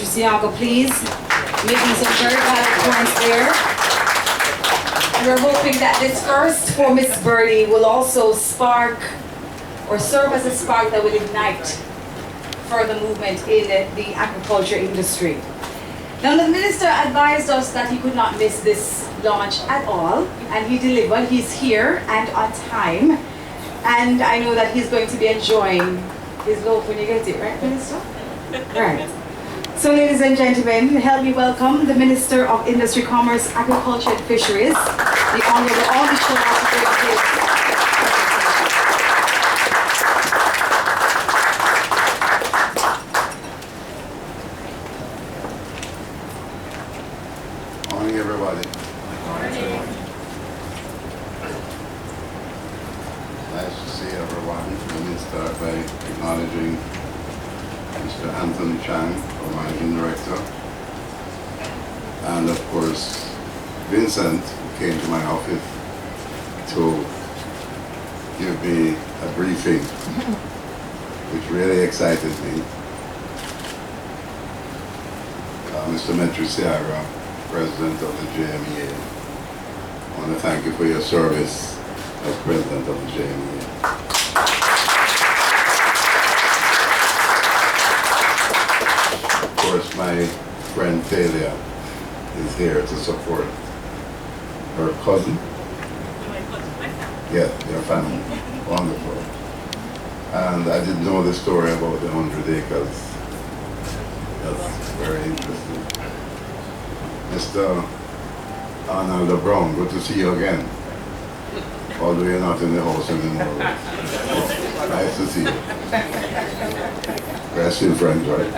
Metry Seaga, please. Making some very valid points there. And we're hoping that this first for Miss Birdie will also spark or serve as a spark that will ignite further movement in the agriculture industry. Now, the minister advised us that he could not miss this launch at all, and he delivered. He's here and on time, and I know that he's going to be enjoying his loaf when you get it, right, Minister? Right. So, ladies and gentlemen, help me welcome the Minister of Industry, Commerce, Agriculture and Fisheries, the Honourable Audley Shaw. Morning, everybody. Morning. Nice to see everyone. Let me start by acknowledging Mr. Antony Chang, our Managing Director, and of course Vincent, who came to my office to give me a briefing, which really excited me. Mr. Metry Seaga, President of the JMEA. I want to thank you for your service as President of the JMEA. Of course, my friend Thalia is here to support her cousin. Yeah, your family. Wonderful. And I didn't know the story about the 100 acres. That's very interesting. Mr. Arnold Brown, good to see you again. Although you're not in the house anymore. Nice to see you. We're still friends, right?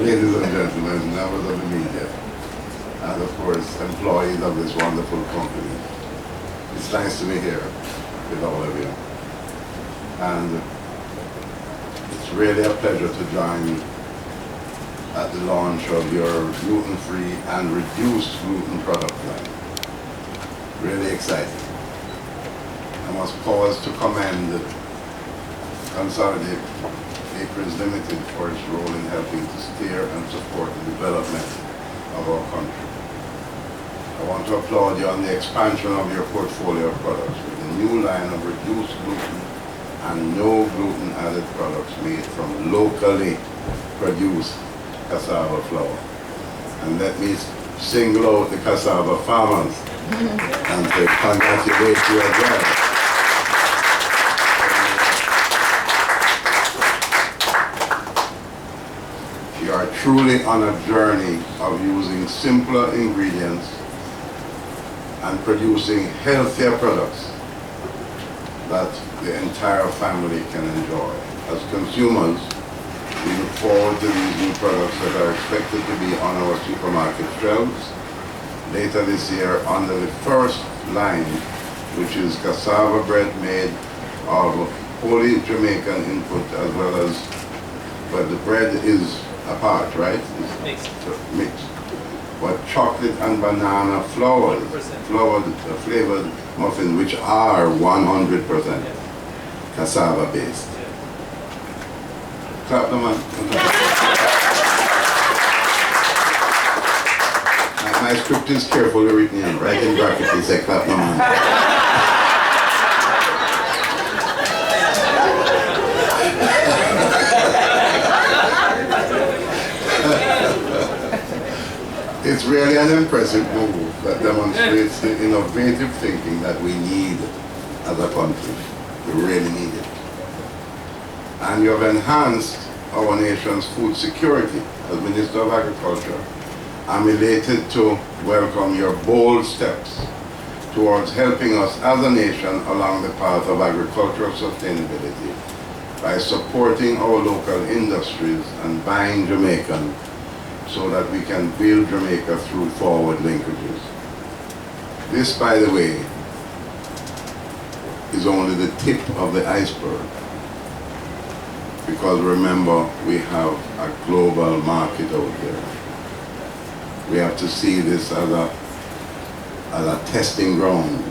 Ladies and gentlemen, members of the media, and of course, employees of this wonderful company. It's nice to be here with all of you. And it's really a pleasure to join at the launch of your gluten-free and reduced gluten product line. Really exciting. I must pause to commend Consolidated Bakers Limited for its role in helping to steer and support the development of our country. I want to applaud you on the expansion of your portfolio of products with a new line of reduced gluten and no gluten added products made from locally produced cassava flour. And let me single out the cassava farmers and say congratulate you as well. You are truly on a journey of using simpler ingredients and producing healthier products that the entire family can enjoy. As consumers, we look forward to these new products that are expected to be on our supermarket shelves later this year under the first line, which is cassava bread made of wholly Jamaican input as well as, but the bread is apart, right? It's mixed. But chocolate and banana flavored muffins, which are 100% cassava based. Clap them on. My script is carefully written in, right in brackets, they say clap them on. It's really an impressive move that demonstrates the innovative thinking that we need as a country. We really need it. And you have enhanced our nation's food security. As Minister of Agriculture, I'm elated to welcome your bold steps towards helping us as a nation along the path of agricultural sustainability by supporting our local industries and buying Jamaican so that we can build Jamaica through forward linkages. This, by the way, is only the tip of the iceberg. Because remember, we have a global market out there. We have to see this as a testing ground.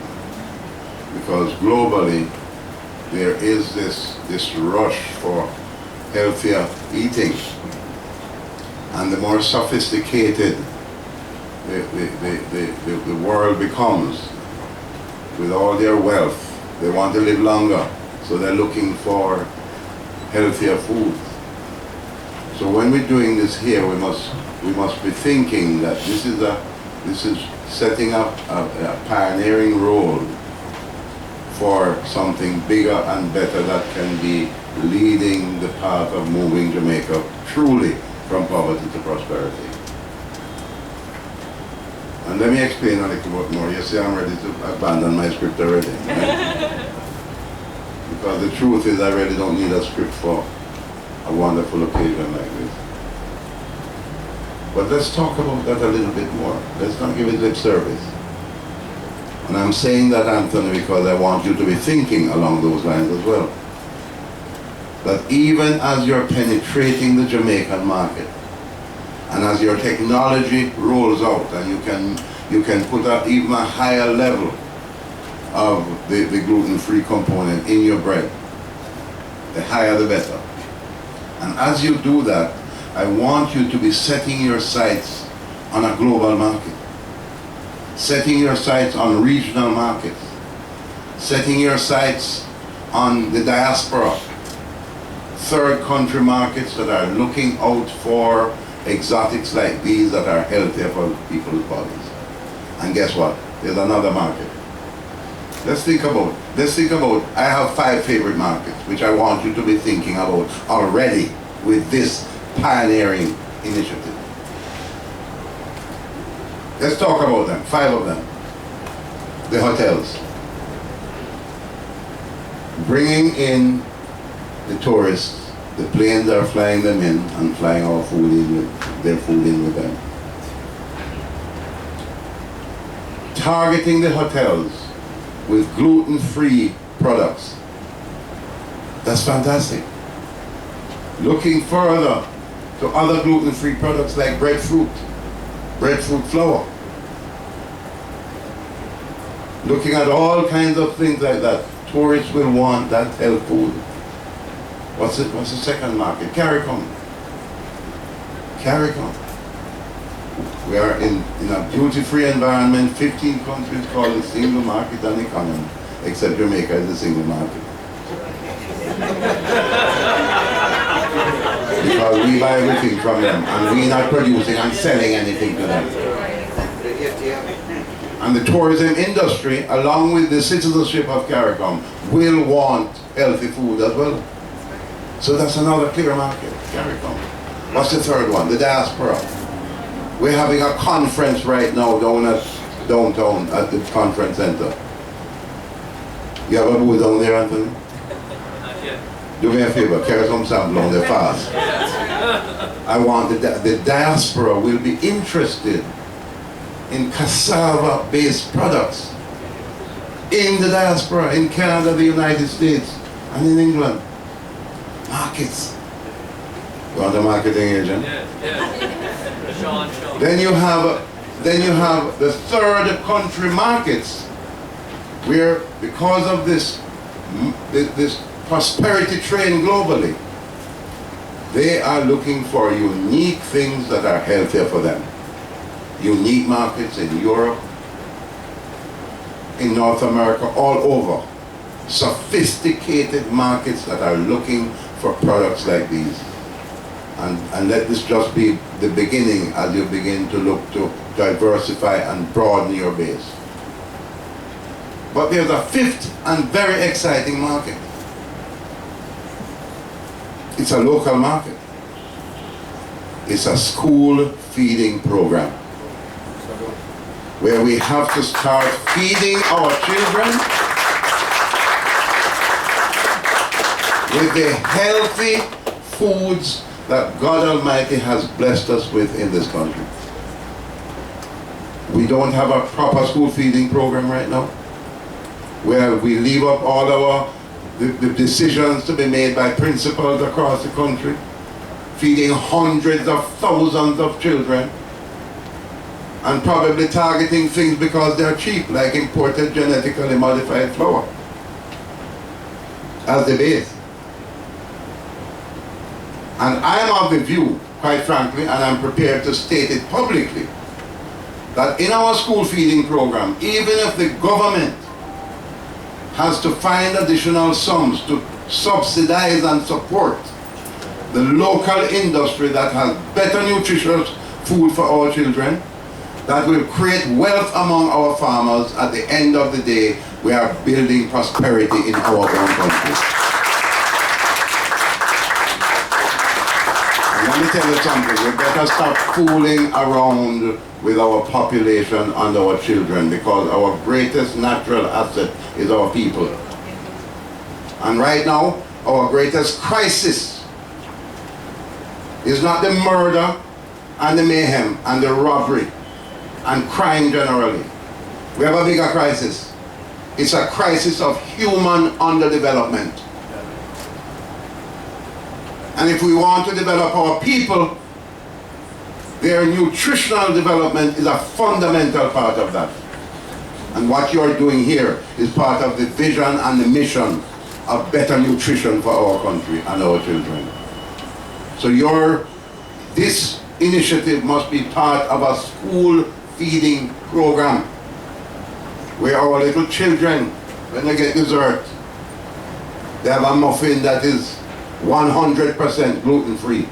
Because globally, there is this rush for healthier eating. And the more sophisticated the world becomes, with all their wealth, they want to live longer, so they're looking for healthier food. So when we're doing this here, we must be thinking that this is setting up a pioneering role for something bigger and better that can be leading the path of moving Jamaica truly from poverty to prosperity. And let me explain a little bit more. You see, I'm ready to abandon my script already. Right? Because the truth is, I really don't need a script for a wonderful occasion like this. But let's talk about that a little bit more. Let's not give it lip service. And I'm saying that, Anthony, because I want you to be thinking along those lines as well. That even as you're penetrating the Jamaican market, and as your technology rolls out, and you can put up even a higher level of the gluten-free component in your bread, the higher the better. And as you do that, I want you to be setting your sights on a global market, setting your sights on regional markets, setting your sights on the diaspora, third country markets that are looking out for exotics like these that are healthier for people's bodies. And guess what? There's another market. Let's think about, I have 5 favorite markets which I want you to be thinking about already with this pioneering initiative. Let's talk about them, 5 of them. The hotels. Bringing in the tourists, the planes are flying them in and flying our food in with, their food in with them. Targeting the hotels with gluten-free products. That's fantastic. Looking further to other gluten-free products like breadfruit flour. Looking at all kinds of things like that. Tourists will want that health food. What's the second market? CARICOM. We are in a duty-free environment, 15 countries called the single market and economy, except Jamaica is the single market. Because we buy everything from them, and we're not producing and selling anything to them. And the tourism industry, along with the citizenship of CARICOM, will want healthy food as well. So that's another clear market, CARICOM. What's the third one? The diaspora. We're having a conference right now downtown at the conference center. You have a booth down there, Anthony? Not yet. Do me a favor, carry some sample on there fast. I want the diaspora will be interested in cassava-based products in the diaspora, in Canada, the United States, and in England. Markets. You want a marketing agent? Yeah. Sean. Then you have the third country markets, where because of this prosperity train globally, they are looking for unique things that are healthier for them. Unique markets in Europe, in North America, all over. Sophisticated markets that are looking for products like these. And let this just be the beginning as you begin to look to diversify and broaden your base. But there's a 5th and very exciting market. It's a local market. It's a school feeding program, where we have to start feeding our children with the healthy foods that God Almighty has blessed us with in this country. We don't have a proper school feeding program right now, where we leave up all the decisions to be made by principals across the country, feeding hundreds of thousands of children, and probably targeting things because they're cheap, like imported genetically modified flour. as the base. And I am of the view, quite frankly, and I'm prepared to state it publicly, that in our school feeding program, even if the government has to find additional sums to subsidize and support the local industry that has better nutritious food for our children, that will create wealth among our farmers, at the end of the day, we are building prosperity in our own country. And let me tell you something, we better stop fooling around with our population and our children, because our greatest natural asset is our people. And right now, our greatest crisis is not the murder and the mayhem and the robbery and crime generally. We have a bigger crisis. It's a crisis of human underdevelopment. And if we want to develop our people, their nutritional development is a fundamental part of that. And what you're doing here is part of the vision and the mission of better nutrition for our country and our children. So this initiative must be part of a school feeding program, where our little children, when they get dessert, they have a muffin that is 100% gluten-free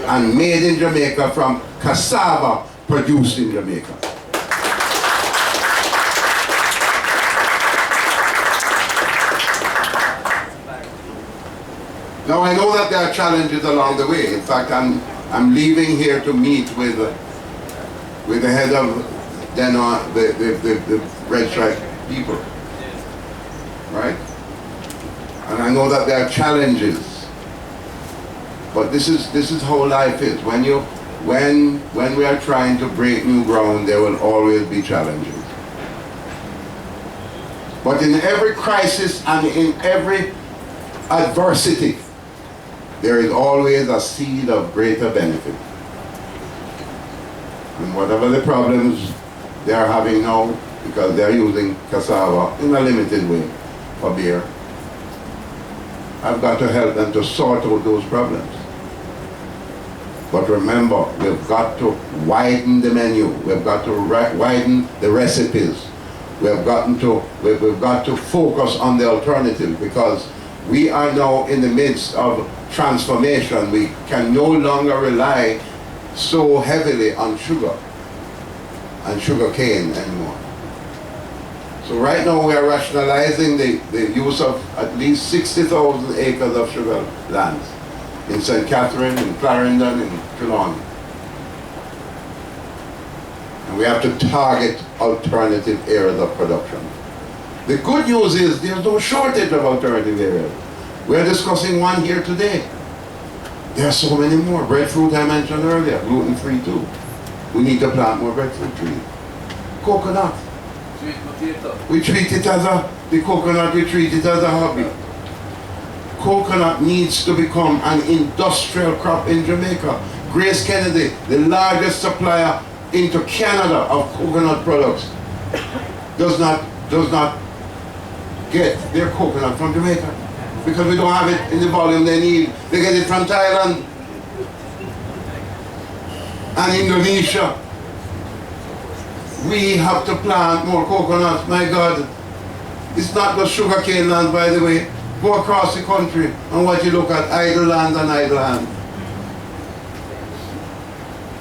and made in Jamaica from cassava produced in Jamaica. Now I know that there are challenges along the way. In fact, I'm leaving here to meet with the head of the Red Stripe people, right? And I know that there are challenges, but this is how life is. When we are trying to break new ground, there will always be challenges. But in every crisis and in every adversity, there is always a seed of greater benefit. And whatever the problems they are having now, because they are using cassava in a limited way for beer, I've got to help them to sort out those problems. But remember, we've got to widen the menu. We've got to widen the recipes. We've got to focus on the alternative, because we are now in the midst of transformation. We can no longer rely so heavily on sugar and sugar cane anymore. So right now we are rationalizing the use of at least 60,000 acres of sugar lands in St. Catherine, in Clarendon, in Trelawney. And we have to target alternative areas of production. The good news is there's no shortage of alternative areas. We're discussing one here today. There are so many more. Breadfruit I mentioned earlier, gluten-free too. We need to plant more breadfruit trees. Coconut. Sweet potato. We treat it as the coconut, we treat it as a hobby. Coconut needs to become an industrial crop in Jamaica. Grace Kennedy, the largest supplier into Canada of coconut products, does not get their coconut from Jamaica, because we don't have it in the volume they need. They get it from Thailand and Indonesia. We have to plant more coconuts, my God. It's not the sugarcane land, by the way. Go across the country and what you look at, idle land and idle land.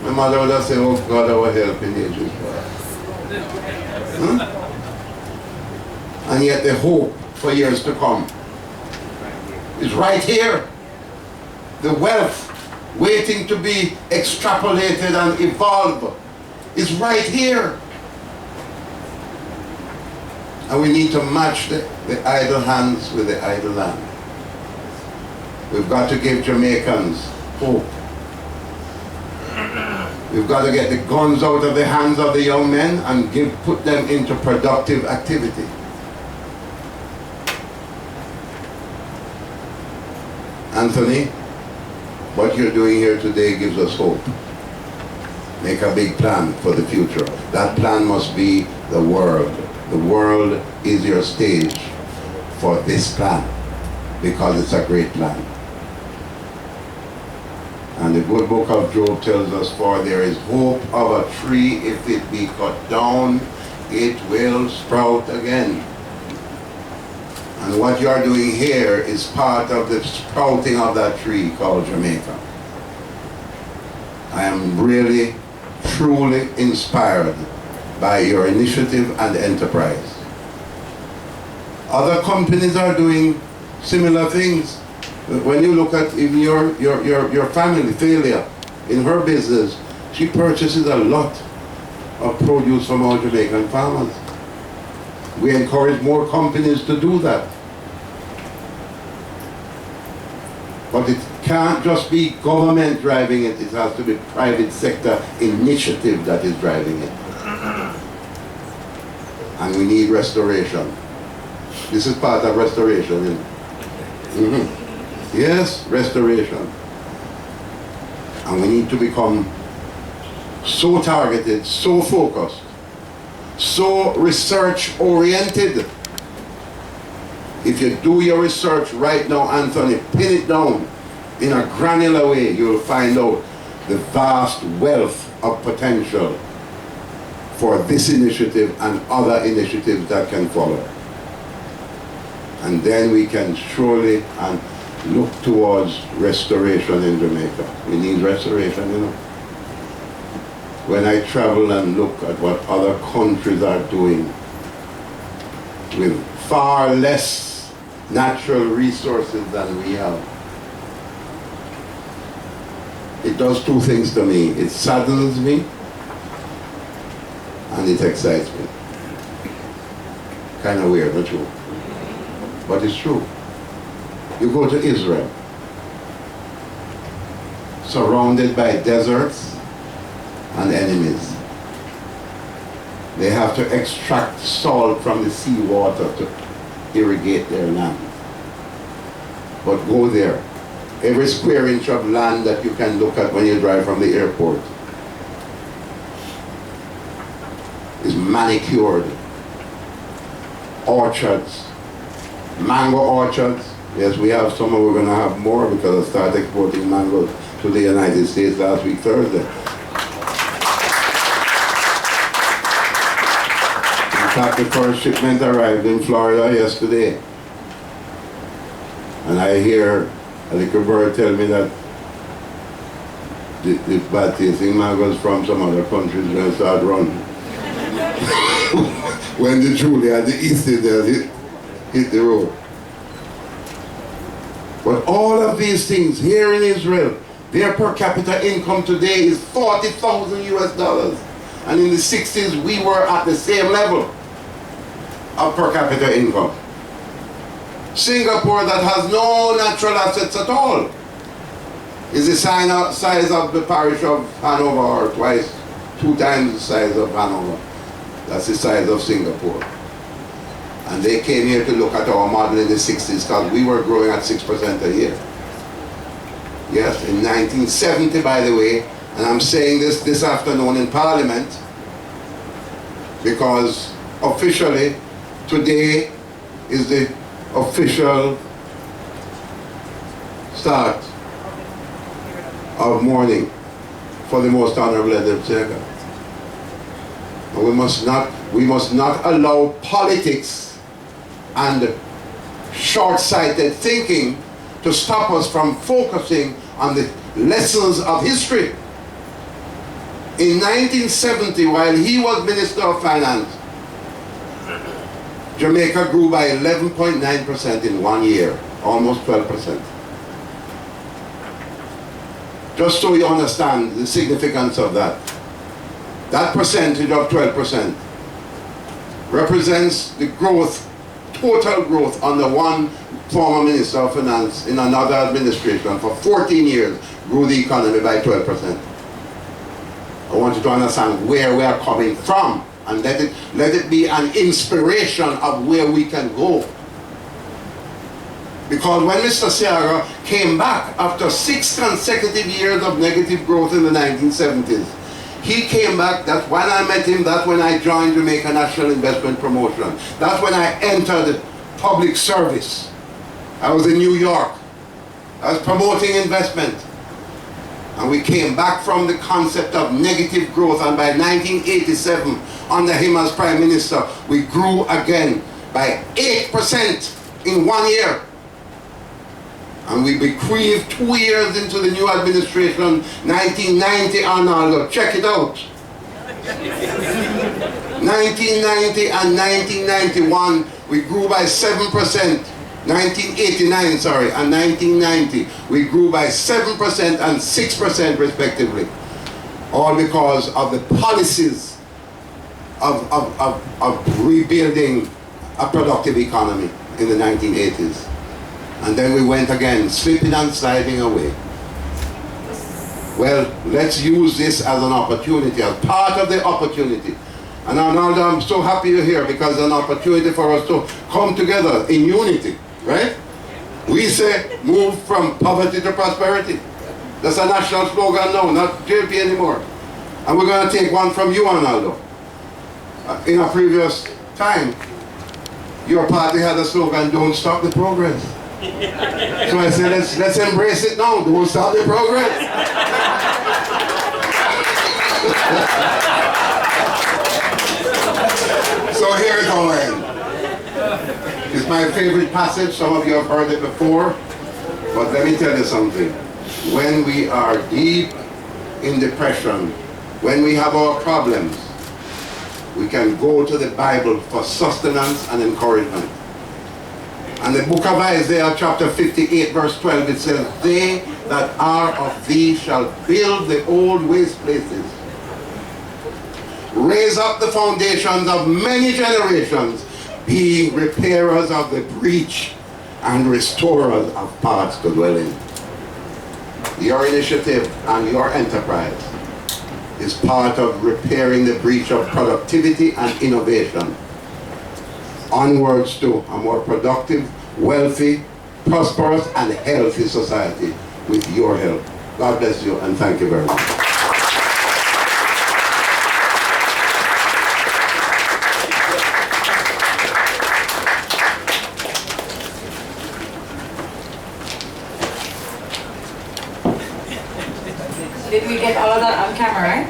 My mother would have said, oh God, our help in ages. And yet the hope for years to come is right here. The wealth waiting to be extrapolated and evolve is right here. And we need to match the idle hands with the idle land. We've got to give Jamaicans hope. We've got to get the guns out of the hands of the young men and put them into productive activity. Anthony, what you're doing here today gives us hope. Make a big plan for the future. That plan must be the world. The world is your stage. for this plan, because it's a great plan. And the good book of Job tells us, for there is hope of a tree, if it be cut down, it will sprout again. And what you are doing here is part of the sprouting of that tree called Jamaica. I am really, truly inspired by your initiative and enterprise. Other companies are doing similar things. When you look at even your family, Thalia, in her business, she purchases a lot of produce from our Jamaican farmers. We encourage more companies to do that. But it can't just be government driving it, it has to be private sector initiative that is driving it. And we need restoration. This is part of restoration. Yes, restoration. And we need to become so targeted, so focused, so research oriented. If you do your research right now, Anthony, pin it down in a granular way, you'll find out the vast wealth of potential for this initiative and other initiatives that can follow. And then we can surely look towards restoration in Jamaica. We need restoration, you know. When I travel and look at what other countries are doing with far less natural resources than we have, it does two things to me. It saddens me and it excites me. Kind of weird, not true? But it's true. You go to Israel, surrounded by deserts and enemies. They have to extract salt from the seawater to irrigate their land. But go there. Every square inch of land that you can look at when you drive from the airport is manicured. Orchards, mango orchards. Yes, we have some, and we're going to have more because I started exporting mangoes to the United States last week, Thursday. In fact, the first shipment arrived in Florida yesterday. And I hear a little bird tell me that the bad tasting mangoes from some other countries are going to start running. When the Julia and the Eastern hit the road. But all of these things here in Israel, their per capita income today is $40,000 US. And in the 60s, we were at the same level of per capita income. Singapore, that has no natural assets at all, is the size of the parish of Hanover, or two times the size of Hanover. That's the size of Singapore. And they came here to look at our model in the 60s because we were growing at 6% a year. Yes, in 1970, by the way, and I'm saying this afternoon in Parliament because officially today is the official start of mourning for the Most Honorable Audley Shew. And we must not allow politics and short-sighted thinking to stop us from focusing on the lessons of history. In 1970, while he was Minister of Finance, Jamaica grew by 11.9% in 1 year, almost 12%. Just so you understand the significance of that. That percentage of 12% represents the growth, total growth under one former Minister of Finance in another administration for 14 years grew the economy by 12%. I want you to understand where we are coming from and let it be an inspiration of where we can go. Because when Mr. Seaga came back after 6 consecutive years of negative growth in the 1970s, he came back. That's when I met him. That's when I joined Jamaica National Investment Promotion. That's when I entered public service. I was in New York. I was promoting investment. And we came back from the concept of negative growth, and by 1987, under him as Prime Minister, we grew again by 8% in 1 year. And we bequeathed 2 years into the new administration, 1990 Arnaldo, check it out. 1990 and 1991, we grew by 7%. 1989, sorry, and 1990, we grew by 7% and 6% respectively. All because of the policies of rebuilding a productive economy in the 1980s. And then we went again, slipping and sliding away. Well, let's use this as an opportunity, as part of the opportunity. And Arnaldo, I'm so happy you're here because it's an opportunity for us to come together in unity, right? We say, move from poverty to prosperity. That's a national slogan now, not JP anymore. And we're going to take one from you, Arnaldo. In a previous time, your party had a slogan, don't stop the progress. So I said, let's embrace it now, don't stop the progress. So here it all ends. It's my favorite passage, some of you have heard it before, but let me tell you something. When we are deep in depression, when we have our problems, we can go to the Bible for sustenance and encouragement. And the book of Isaiah chapter 58 verse 12, it says, they that are of thee shall build the old waste places, raise up the foundations of many generations, be repairers of the breach and restorers of paths to dwell in. Your initiative and your enterprise is part of repairing the breach of productivity and innovation. Onwards to a more productive, wealthy, prosperous and healthy society with your help. God bless you and thank you very much. Did we get all of that on camera, right?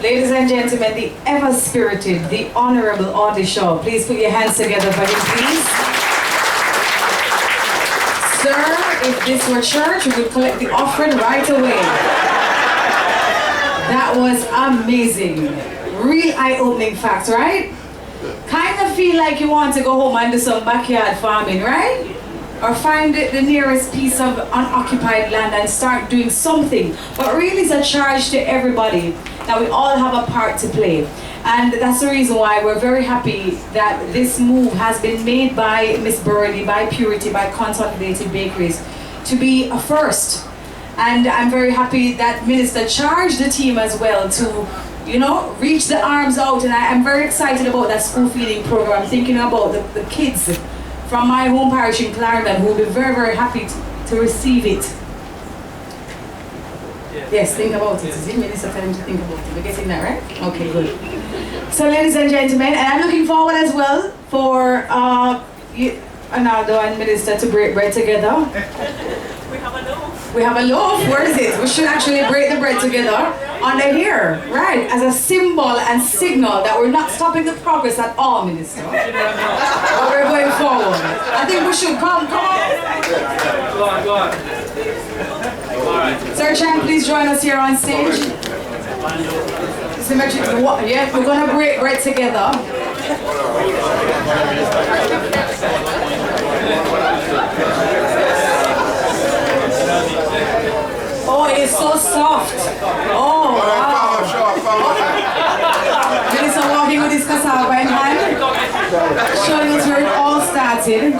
Ladies and gentlemen, the ever-spirited, the Honorable Audley Shaw. Please put your hands together for him, please. Sir, if this were church, we would collect the offering right away. That was amazing. Real eye-opening facts, right? Kind of feel like you want to go home and do some backyard farming, right? Or find the nearest piece of unoccupied land and start doing something. But really it's a charge to everybody that we all have a part to play. And that's the reason why we're very happy that this move has been made by Miss Birdie, by Purity, by Consolidated Bakeries to be a first. And I'm very happy that Minister charged the team as well to, you know, reach the arms out. And I'm very excited about that school feeding program. I'm thinking about the kids from my home parish in Clarendon who will be very, very happy to receive it. Yes, think about it. Is it Minister telling to think about it? We're getting that, right? Okay, good. So ladies and gentlemen, and I'm looking forward as well for Arnaldo and Minister to break bread together. We have a loaf. We have a loaf. Where is it? We should actually break the bread together under here, right? As a symbol and signal that we're not stopping the progress at all, Minister. But we're going forward. I think we should come on. Go on. All right. Sir Chang, please join us here on stage. Yeah, we're gonna break bread together. Oh, it is so soft. Oh, wow. Minister walking with his cassava in hand, showing us where it all started.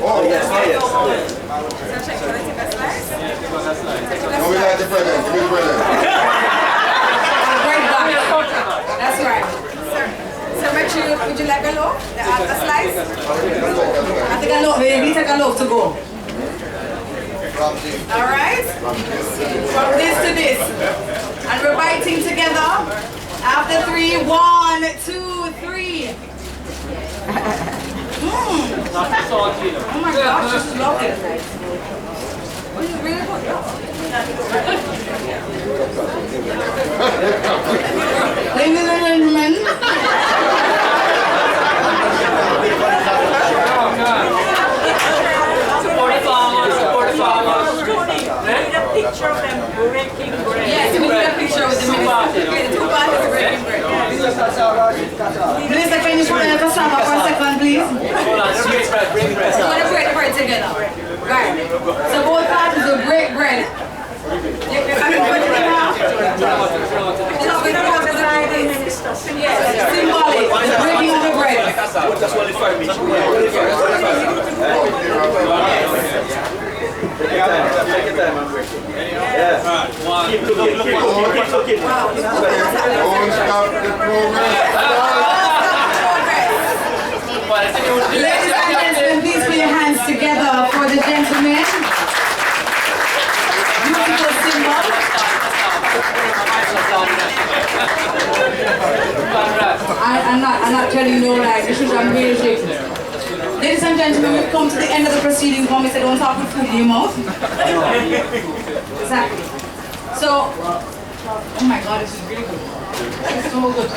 Oh, yes. No, we like the bread. Give me the bread. That's right. So Metry, would you like a loaf? A slice? I think a loaf. We need to take a loaf to go. All right? From this to this. And we're biting together. After 3, 1, 2, 3. Oh my gosh, this is lovely. This is really good. Ladies and gentlemen. Support the farmers, support the farmers. Need a picture of them breaking bread. Yes, we need a picture with the minister. Okay, the 2 parties are breaking bread. Minister, can you put in a cassava for a second, please? Hold on, break bread, break bread. So we're going to break bread together. Right. So both parties will break bread. You can put it in half. We don't have the Prime Minister. Yes, symbolic. The breaking of the bread. Don't stop the progress. Ladies and gentlemen, please put your hands together for the gentleman. Beautiful symbol. I'm not telling you no lie. This is amazing. Ladies and gentlemen, we've come to the end of the proceedings. Mommy said, don't talk with food in your mouth. Exactly. So, oh my God, this is really good. It's so good.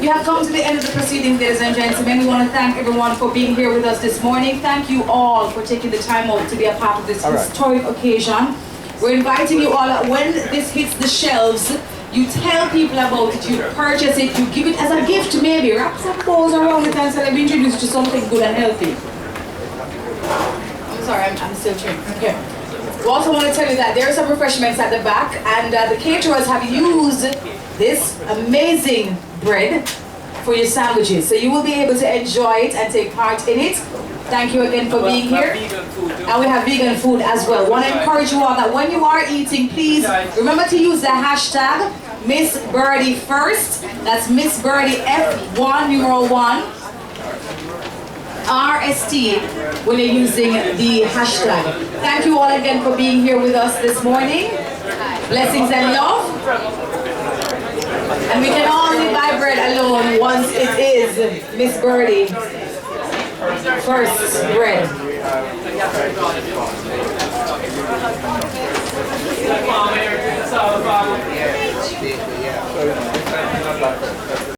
We have come to the end of the proceedings, ladies and gentlemen. We want to thank everyone for being here with us this morning. Thank you all for taking the time out to be a part of this historic occasion. We're inviting you all, when this hits the shelves, you tell people about it, you purchase it, you give it as a gift maybe. Wrap some bows around it and say, let me introduce you to something good and healthy. I'm sorry, I'm still chewing. Okay. We also want to tell you that there are some refreshments at the back, and the caterers have used this amazing bread for your sandwiches. So you will be able to enjoy it and take part in it. Thank you again for being here. And we have vegan food as well. Want to encourage you all that when you are eating, please remember to use the hashtag Miss Birdie first. That's Miss Birdie F1 numeral 1 RST when you're using the hashtag. Thank you all again for being here with us this morning. Blessings and love. And we can only buy bread alone once it is Miss Birdie first bread. Farmer,